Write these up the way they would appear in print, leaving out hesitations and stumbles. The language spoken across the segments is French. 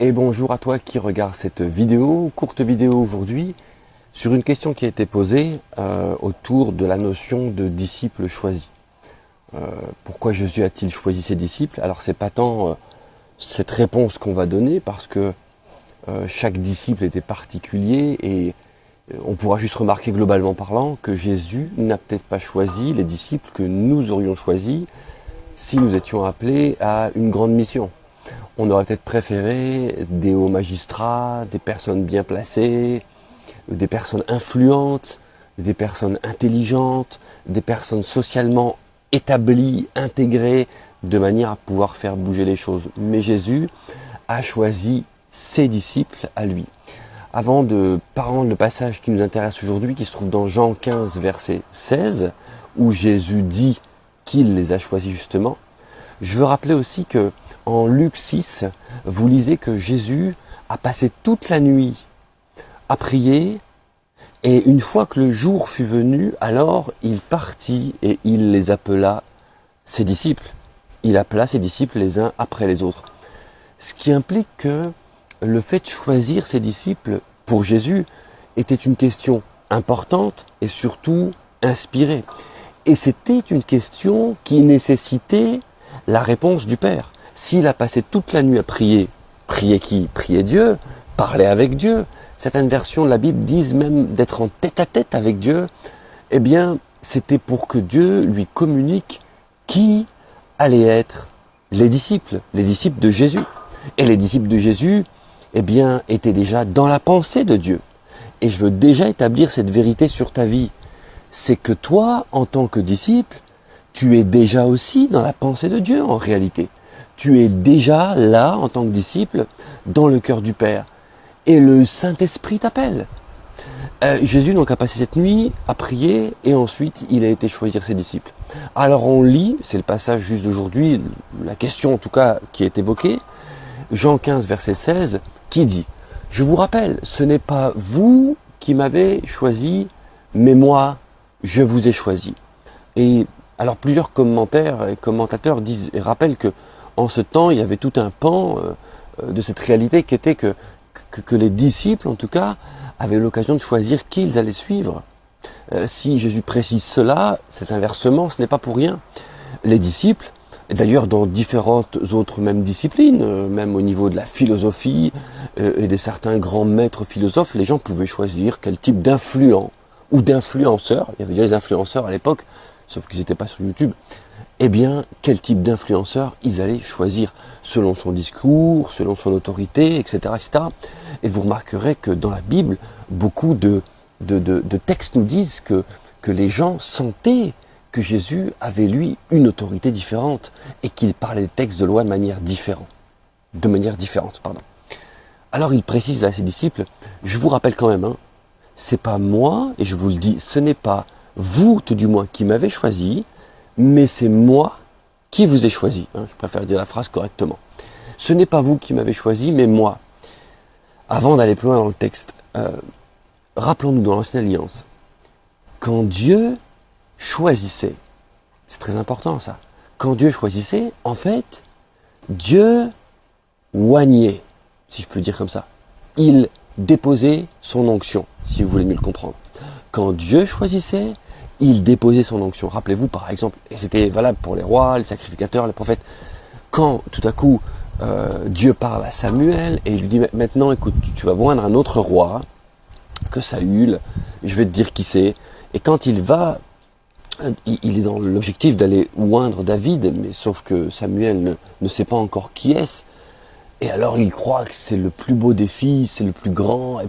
Et bonjour à toi qui regarde cette vidéo, courte vidéo aujourd'hui, sur une question qui a été posée autour de la notion de disciple choisi. Pourquoi Jésus a-t-il choisi ses disciples? Alors c'est pas tant cette réponse qu'on va donner, parce que chaque disciple était particulier et on pourra juste remarquer globalement parlant que Jésus n'a peut-être pas choisi les disciples que nous aurions choisis si nous étions appelés à une grande mission. On aurait peut-être préféré des hauts magistrats, des personnes bien placées, des personnes influentes, des personnes intelligentes, des personnes socialement établies, intégrées, de manière à pouvoir faire bouger les choses. Mais Jésus a choisi ses disciples à lui. Avant de prendre le passage qui nous intéresse aujourd'hui, qui se trouve dans Jean 15, verset 16, où Jésus dit qu'il les a choisis justement, je veux rappeler aussi que en Luc 6, vous lisez que Jésus a passé toute la nuit à prier, et une fois que le jour fut venu, alors il partit et il les appela ses disciples. Il appela ses disciples les uns après les autres. Ce qui implique que le fait de choisir ses disciples pour Jésus était une question importante et surtout inspirée. Et c'était une question qui nécessitait la réponse du Père. S'il a passé toute la nuit à prier, prier qui? Prier Dieu, parler avec Dieu. Certaines versions de la Bible disent même d'être en tête-à-tête avec Dieu. Eh bien, c'était pour que Dieu lui communique qui allaient être les disciples de Jésus. Et les disciples de Jésus, eh bien, étaient déjà dans la pensée de Dieu. Et je veux déjà établir cette vérité sur ta vie. C'est que toi, en tant que disciple, tu es déjà aussi dans la pensée de Dieu en réalité. Tu es déjà là, en tant que disciple, dans le cœur du Père. Et le Saint-Esprit t'appelle. Jésus donc a passé cette nuit à prier et ensuite il a été choisir ses disciples. Alors on lit, c'est le passage juste d'aujourd'hui, la question en tout cas qui est évoquée, Jean 15 verset 16, qui dit « Je vous rappelle, ce n'est pas vous qui m'avez choisi, mais moi, je vous ai choisi. » Et alors plusieurs commentaires et commentateurs disent et rappellent que en ce temps, il y avait tout un pan de cette réalité qui était que les disciples, en tout cas, avaient l'occasion de choisir qui ils allaient suivre. Si Jésus précise cela, cet inversement, ce n'est pas pour rien. Les disciples, et d'ailleurs dans différentes autres même disciplines, même au niveau de la philosophie et de certains grands maîtres philosophes, les gens pouvaient choisir quel type d'influent ou d'influenceur, il y avait déjà les influenceurs à l'époque, sauf qu'ils n'étaient pas sur YouTube, eh bien, quel type d'influenceur ils allaient choisir, selon son discours, selon son autorité, etc., etc. Et vous remarquerez que dans la Bible, beaucoup de textes nous disent que les gens sentaient que Jésus avait, lui, une autorité différente, et qu'il parlait des textes de loi de manière différente. Alors il précise à ses disciples, je vous rappelle quand même, c'est pas moi, et je vous le dis, ce n'est pas vous, tout du moins, qui m'avez choisi, mais c'est moi qui vous ai choisi. Je préfère dire la phrase correctement. Ce n'est pas vous qui m'avez choisi, mais moi. Avant d'aller plus loin dans le texte, rappelons-nous dans l'Ancienne Alliance, quand Dieu choisissait, c'est très important ça, quand Dieu choisissait, en fait, Dieu oignait, si je peux dire comme ça. Il déposait son onction, si vous voulez mieux le comprendre. Quand Dieu choisissait, il déposait son onction. Rappelez-vous par exemple, et c'était valable pour les rois, les sacrificateurs, les prophètes, quand tout à coup Dieu parle à Samuel et il lui dit maintenant écoute, tu vas oindre un autre roi que Saül, je vais te dire qui c'est. Et quand il va, il est dans l'objectif d'aller oindre David, mais sauf que Samuel ne sait pas encore qui est-ce. Et alors il croit que c'est le plus beau des fils, c'est le plus grand,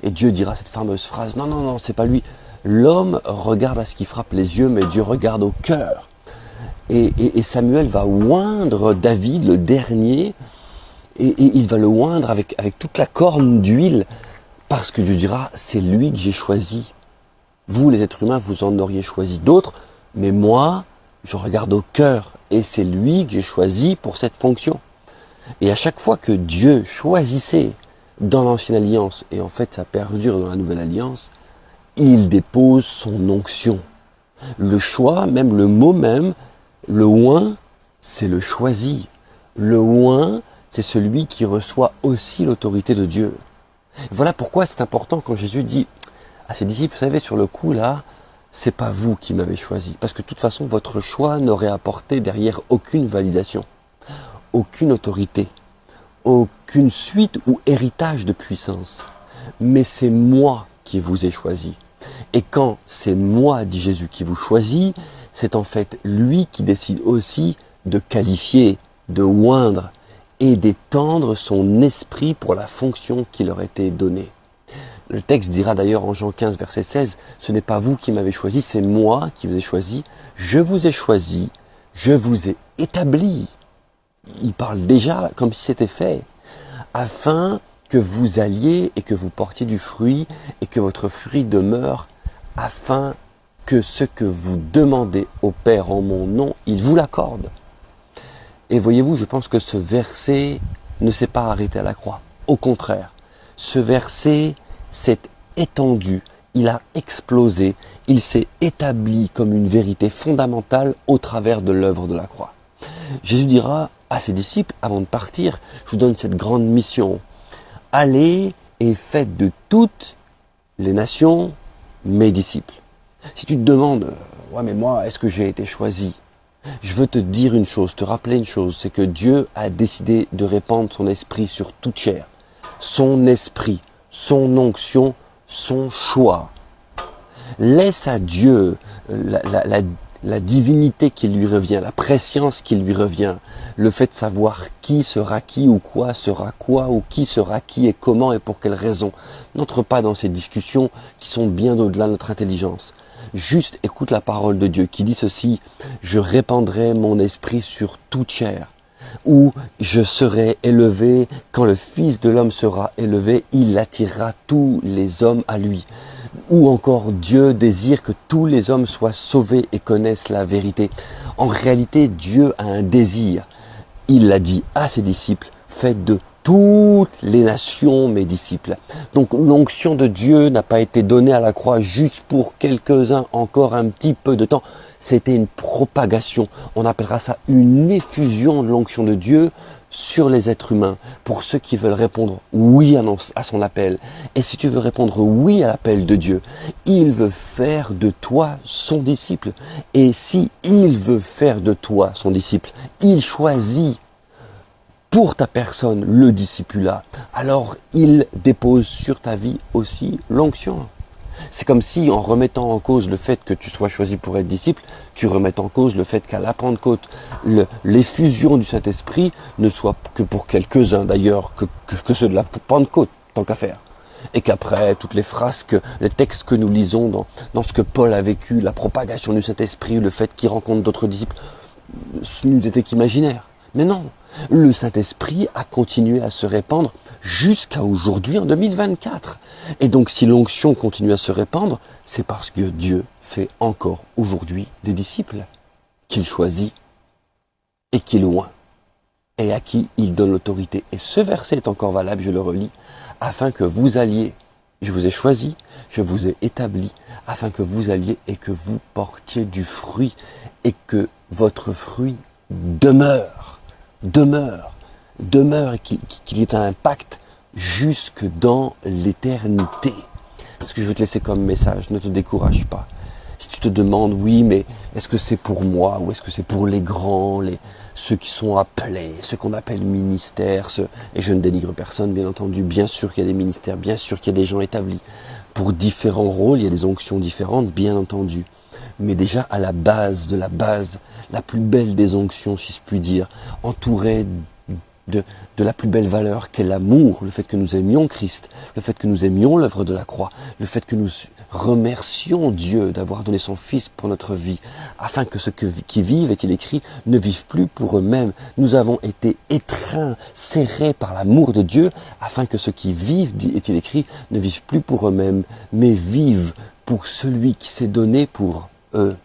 et Dieu dira cette fameuse phrase, non, c'est pas lui. L'homme regarde à ce qui frappe les yeux, mais Dieu regarde au cœur. Et Samuel va oindre David, le dernier, et il va le oindre avec toute la corne d'huile, parce que Dieu dira, c'est lui que j'ai choisi. Vous, les êtres humains, vous en auriez choisi d'autres, mais moi, je regarde au cœur, et c'est lui que j'ai choisi pour cette fonction. Et à chaque fois que Dieu choisissait dans l'Ancienne Alliance, et en fait ça perdure dans la Nouvelle Alliance, il dépose son onction. Le choix, même le mot même, le oint, c'est le choisi. Le oint, c'est celui qui reçoit aussi l'autorité de Dieu. Voilà pourquoi c'est important quand Jésus dit à ses disciples, vous savez, sur le coup là, c'est pas vous qui m'avez choisi. Parce que de toute façon, votre choix n'aurait apporté derrière aucune validation, aucune autorité, aucune suite ou héritage de puissance. Mais c'est moi qui vous ai choisi. Et quand c'est moi, dit Jésus, qui vous choisit, c'est en fait lui qui décide aussi de qualifier, de oindre et d'étendre son esprit pour la fonction qui leur était donnée. Le texte dira d'ailleurs en Jean 15, verset 16, « Ce n'est pas vous qui m'avez choisi, c'est moi qui vous ai choisi. Je vous ai choisi, je vous ai établi. » Il parle déjà comme si c'était fait, afin que vous alliez et que vous portiez du fruit et que votre fruit demeure, afin que ce que vous demandez au Père en mon nom, il vous l'accorde. Et voyez-vous, je pense que ce verset ne s'est pas arrêté à la croix. Au contraire, ce verset s'est étendu, il a explosé, il s'est établi comme une vérité fondamentale au travers de l'œuvre de la croix. Jésus dira à ses disciples, avant de partir, je vous donne cette grande mission. Allez et faites de toutes les nations mes disciples. Si tu te demandes, ouais mais moi, est-ce que j'ai été choisi? Je veux te dire une chose, te rappeler une chose, c'est que Dieu a décidé de répandre son esprit sur toute chair. Son esprit, son onction, son choix. Laisse à Dieu la divinité qui lui revient, la prescience qui lui revient, le fait de savoir qui sera qui ou quoi sera quoi ou qui sera qui et comment et pour quelle raison. N'entre pas dans ces discussions qui sont bien au-delà de notre intelligence. Juste écoute la parole de Dieu qui dit ceci, « Je répandrai mon esprit sur toute chair » ou « Je serai élevé, quand le Fils de l'homme sera élevé, il attirera tous les hommes à lui. » Ou encore Dieu désire que tous les hommes soient sauvés et connaissent la vérité. En réalité, Dieu a un désir. Il l'a dit à ses disciples, « Faites de toutes les nations mes disciples. » Donc l'onction de Dieu n'a pas été donnée à la croix juste pour quelques-uns encore un petit peu de temps. C'était une propagation. On appellera ça une effusion de l'onction de Dieu sur les êtres humains, pour ceux qui veulent répondre oui à son appel. Et si tu veux répondre oui à l'appel de Dieu, il veut faire de toi son disciple. Et si il veut faire de toi son disciple, il choisit pour ta personne le discipulat, alors il dépose sur ta vie aussi l'onction. C'est comme si, en remettant en cause le fait que tu sois choisi pour être disciple, tu remets en cause le fait qu'à la Pentecôte, l'effusion du Saint-Esprit ne soit que pour quelques-uns d'ailleurs, que ceux de la Pentecôte, tant qu'à faire. Et qu'après, toutes les phrases, les textes que nous lisons dans ce que Paul a vécu, la propagation du Saint-Esprit, le fait qu'il rencontre d'autres disciples, ce n'était qu'imaginaire. Mais non, le Saint-Esprit a continué à se répandre jusqu'à aujourd'hui, en 2024. Et donc si l'onction continue à se répandre, c'est parce que Dieu fait encore aujourd'hui des disciples qu'il choisit et qu'il oint et à qui il donne l'autorité. Et ce verset est encore valable, je le relis, afin que vous alliez, je vous ai choisi, je vous ai établi, afin que vous alliez et que vous portiez du fruit et que votre fruit demeure et qu'il y ait un impact jusque dans l'éternité. C'est ce que je veux te laisser comme message, ne te décourage pas. Si tu te demandes, oui, mais est-ce que c'est pour moi ou est-ce que c'est pour les grands, ceux qui sont appelés, ceux qu'on appelle ministères, et je ne dénigre personne, bien entendu, bien sûr qu'il y a des ministères, bien sûr qu'il y a des gens établis. Pour différents rôles, il y a des onctions différentes, bien entendu. Mais déjà à la base de la base, la plus belle des onctions, si je puis dire, entourée de la plus belle valeur qu'est l'amour, le fait que nous aimions Christ, le fait que nous aimions l'œuvre de la croix, le fait que nous remercions Dieu d'avoir donné son Fils pour notre vie, afin que ceux qui vivent, est-il écrit, ne vivent plus pour eux-mêmes. Nous avons été étreints, serrés par l'amour de Dieu, afin que ceux qui vivent, est-il écrit, ne vivent plus pour eux-mêmes, mais vivent pour celui qui s'est donné pour eux.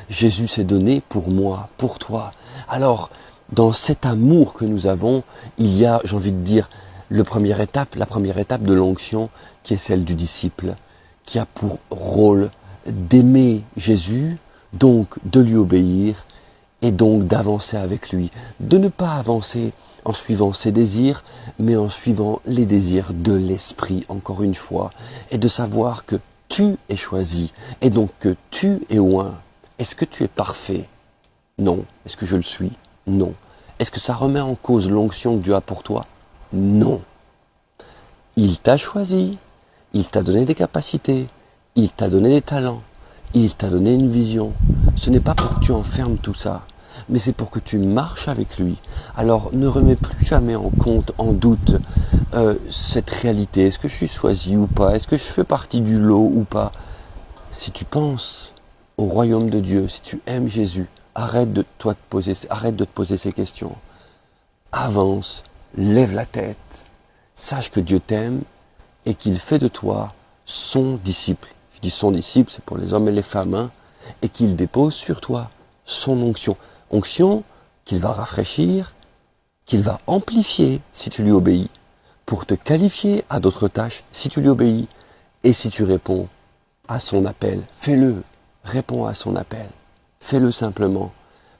Jésus s'est donné pour moi, pour toi. Alors, dans cet amour que nous avons, il y a, j'ai envie de dire, la première étape de l'onction, qui est celle du disciple, qui a pour rôle d'aimer Jésus, donc de lui obéir, et donc d'avancer avec lui. De ne pas avancer en suivant ses désirs, mais en suivant les désirs de l'esprit, encore une fois, et de savoir que tu es choisi, et donc que tu es oint. Est-ce que tu es parfait? Non. Est-ce que je le suis? Non. Est-ce que ça remet en cause l'onction que Dieu a pour toi? Non. Il t'a choisi, il t'a donné des capacités, il t'a donné des talents, il t'a donné une vision. Ce n'est pas pour que tu enfermes tout ça, mais c'est pour que tu marches avec lui. Alors ne remets plus jamais en compte, en doute, cette réalité. Est-ce que je suis choisi ou pas? Est-ce que je fais partie du lot ou pas? Si tu penses au royaume de Dieu, si tu aimes Jésus, arrête de te poser ces questions. Avance, lève la tête, sache que Dieu t'aime et qu'il fait de toi son disciple. Je dis son disciple, c'est pour les hommes et les femmes, hein, et qu'il dépose sur toi son onction. Onction qu'il va rafraîchir, qu'il va amplifier si tu lui obéis, pour te qualifier à d'autres tâches si tu lui obéis. Et si tu réponds à son appel, fais-le, réponds à son appel, fais-le simplement.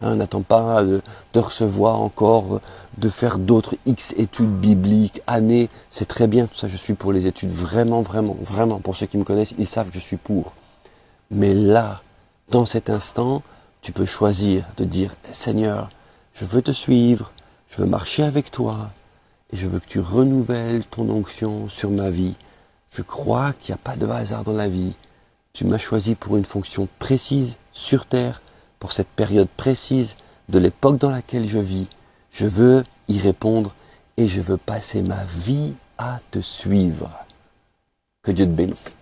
N'attends pas de recevoir encore, de faire d'autres X études bibliques, années, c'est très bien, tout ça, je suis pour les études, vraiment, vraiment, vraiment, pour ceux qui me connaissent, ils savent que je suis pour. Mais là, dans cet instant, tu peux choisir de dire, Seigneur, je veux te suivre, je veux marcher avec toi, et je veux que tu renouvelles ton onction sur ma vie. Je crois qu'il n'y a pas de hasard dans la vie. Tu m'as choisi pour une fonction précise sur terre, pour cette période précise de l'époque dans laquelle je vis. Je veux y répondre et je veux passer ma vie à te suivre. Que Dieu te bénisse.